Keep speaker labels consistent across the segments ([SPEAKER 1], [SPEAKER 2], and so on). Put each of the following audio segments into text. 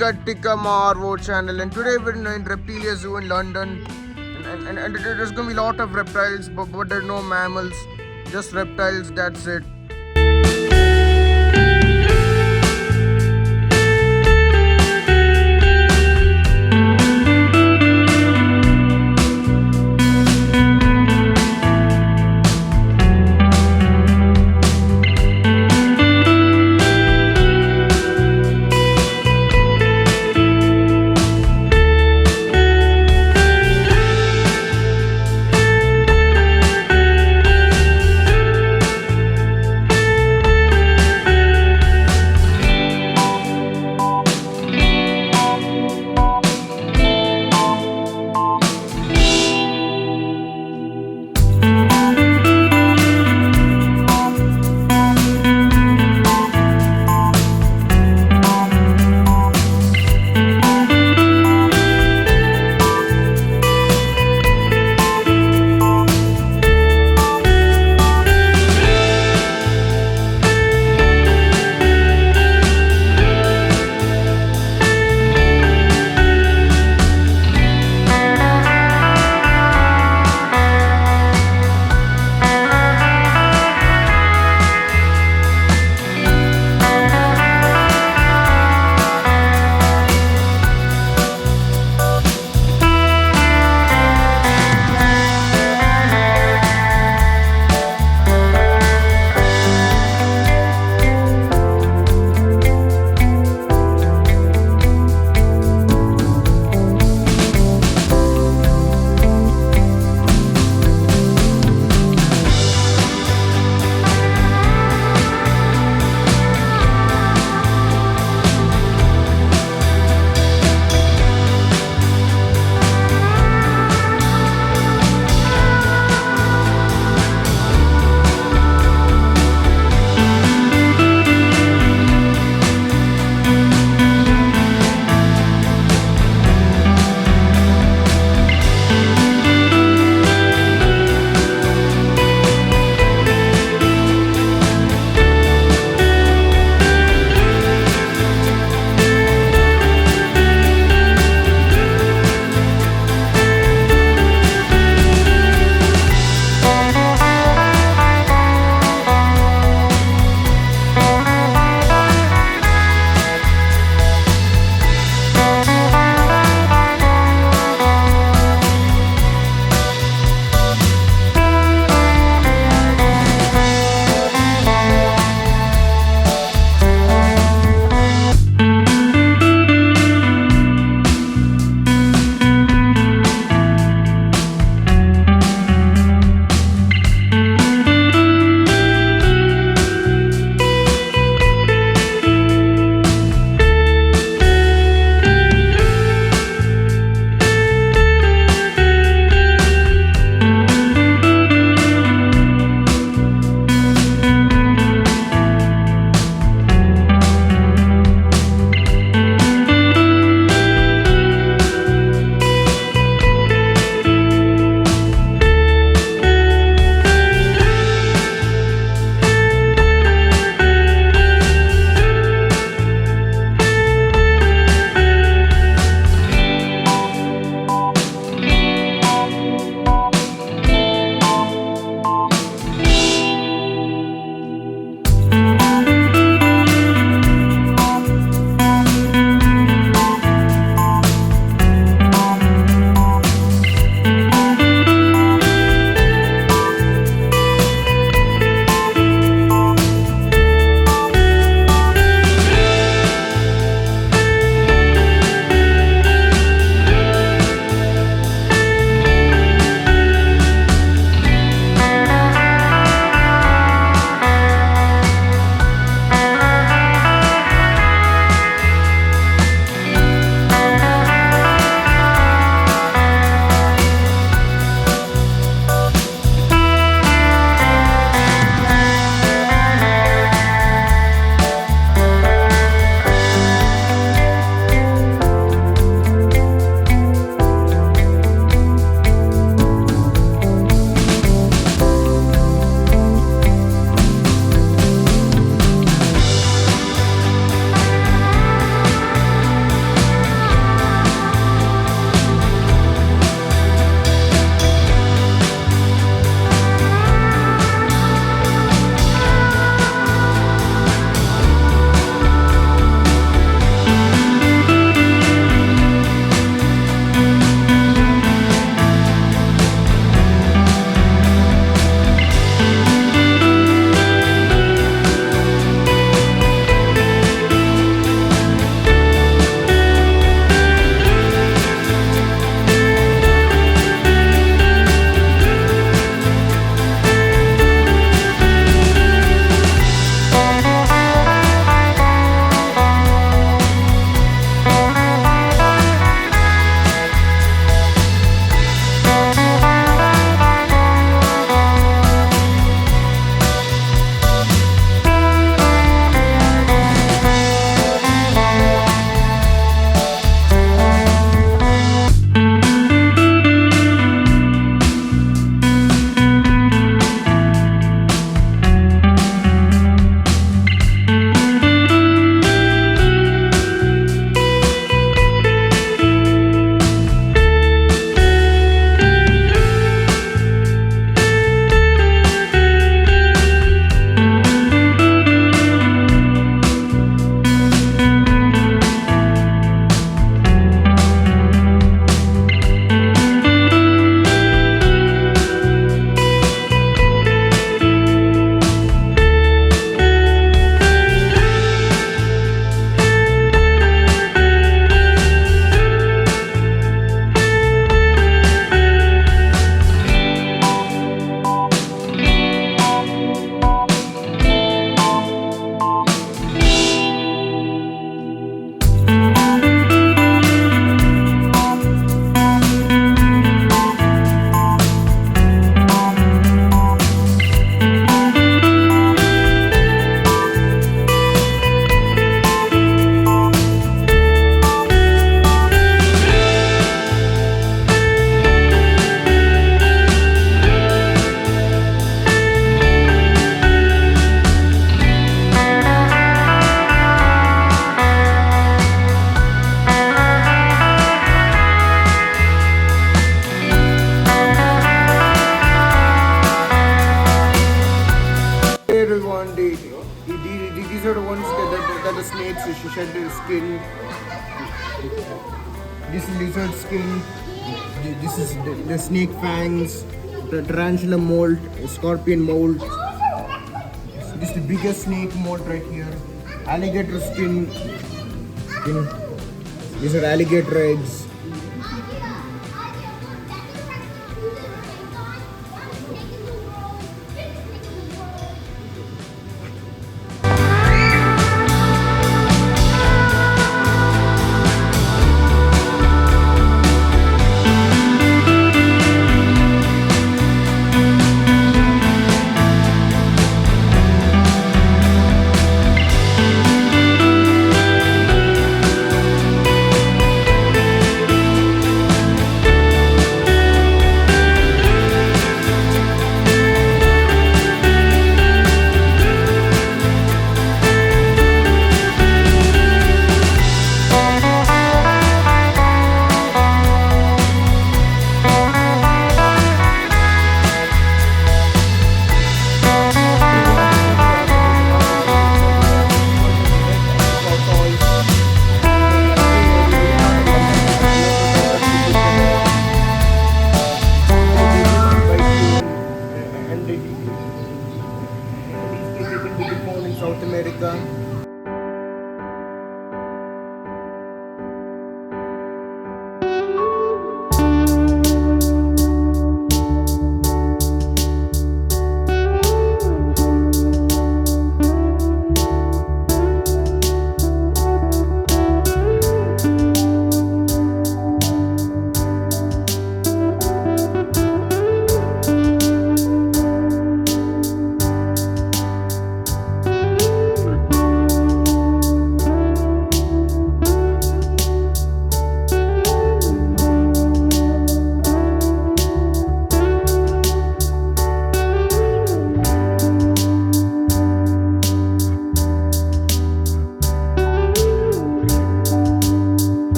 [SPEAKER 1] Tika Tika Marvo channel, and today we're in Reptilia Zoo in London, and there's gonna be a lot of reptiles, but there are no mammals, just reptiles. That's it. one, these are the ones that the snakes shed their skin. This is lizard skin. This is the snake fangs, the tarantula mold, scorpion mold. This is the biggest snake mold right here. Alligator skin. These are alligator eggs. In South America.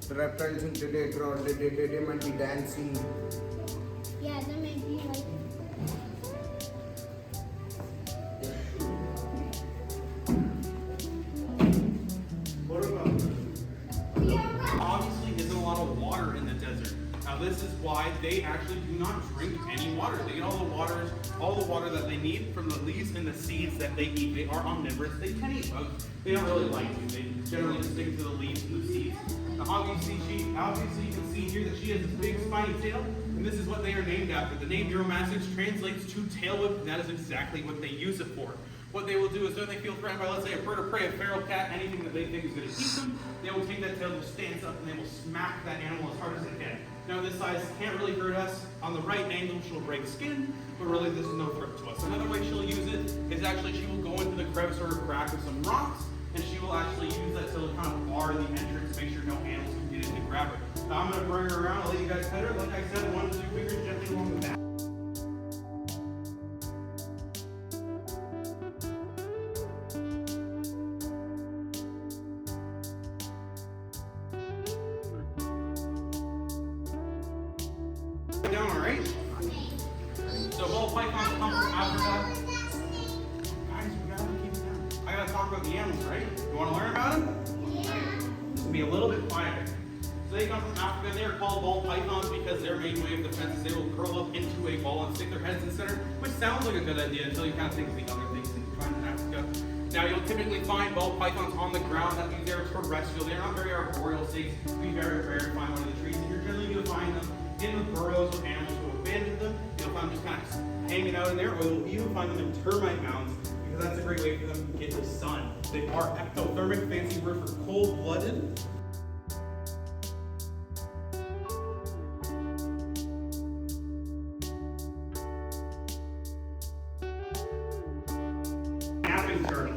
[SPEAKER 1] The reptiles in today crowd, they might be dancing.
[SPEAKER 2] Yeah, they might be like.
[SPEAKER 3] Obviously, isn't a lot of water in the desert. Now, this is why they actually do not drink any water. They get all the water that they need from the leaves and the seeds that they eat. They are omnivorous. They can eat bugs. They don't really like to. They generally stick to the leaves and the seeds. Now, obviously, you can see here that she has this big spiny tail, and this is what they are named after. The name Euromastix translates to tail whip, and that is exactly what they use it for. What they will do is when they feel threatened by, let's say, a bird of prey, a feral cat, anything that they think is going to eat them, they will take that tail, they'll stance up, and they will smack that animal as hard as they can. Now, this size can't really hurt us. On the right angle, she'll break skin, but really this is no threat to us. Another way she'll use it is actually she will go into the crevice or crack with some rocks, and she will actually use that to kind of bar the entrance, make sure no animals can get in to grab her. Now, I'm going to bring her around, I'll let you guys pet her. Like I said, 1 to 2 fingers gently along the back. Down, all right? So ball pythons come from Africa. Guys, we gotta keep it down. I gotta talk about the animals, right? You wanna learn about them? Yeah. This will be a little bit quieter. So they come from Africa, and they are called ball pythons because their main way of defense is they will curl up into a ball and stick their heads in the center, which sounds like a good idea until you kind of think of the other things that you find in Africa. Now, you'll typically find ball pythons on the ground. That means they're terrestrial. They're not very arboreal snakes. It'd be very rare to find one in the trees, and you're generally going to find them in the burrows of animals who abandoned them. You'll find them just kind of hanging out in there, or you'll even find them in termite mounds, because that's a great way for them to get the sun. They are ectothermic, fancy word for cold-blooded. Snapping turtle.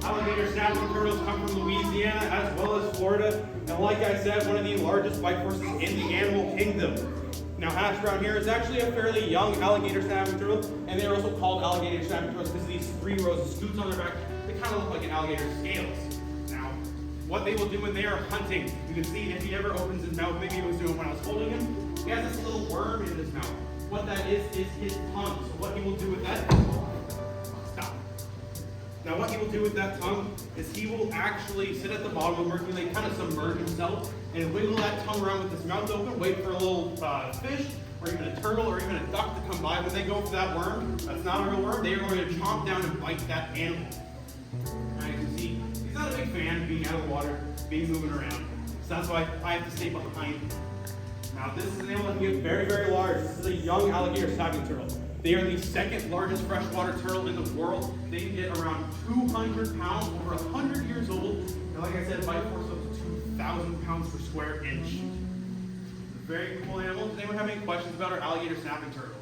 [SPEAKER 3] Alligator snapping turtles come from Louisiana as well as Florida. And like I said, one of the largest bite forces in the animal kingdom. Now, hatched around here is actually a fairly young alligator snapping turtle, and they're also called alligator snapping turtles because of these 3 rows of scutes on their back. They kind of look like an alligator's scales. Now, what they will do when they are hunting, you can see if he ever opens his mouth, maybe he was doing when I was holding him, he has this little worm in his mouth. What that is his tongue. So what he will do with that, stop. Now what he will do with that tongue is he will actually sit at the bottom of the mercury lake, kind of submerge himself, and wiggle that tongue around with his mouth open, wait for a little fish, or even a turtle, or even a duck to come by. When they go for that worm, that's not a real worm, they are going to chomp down and bite that animal. Now you can see, he's not a big fan of being out of the water, being moving around. So that's why I have to stay behind him. Now this is an animal that can get very, very large. This is a young alligator snapping turtle. They are the 2nd largest freshwater turtle in the world. They can get around 200 pounds, over 100 years old. And like I said, bite force up to 2,000 pounds per square inch. Very cool animal. Does anyone have any questions about our alligator snapping turtle?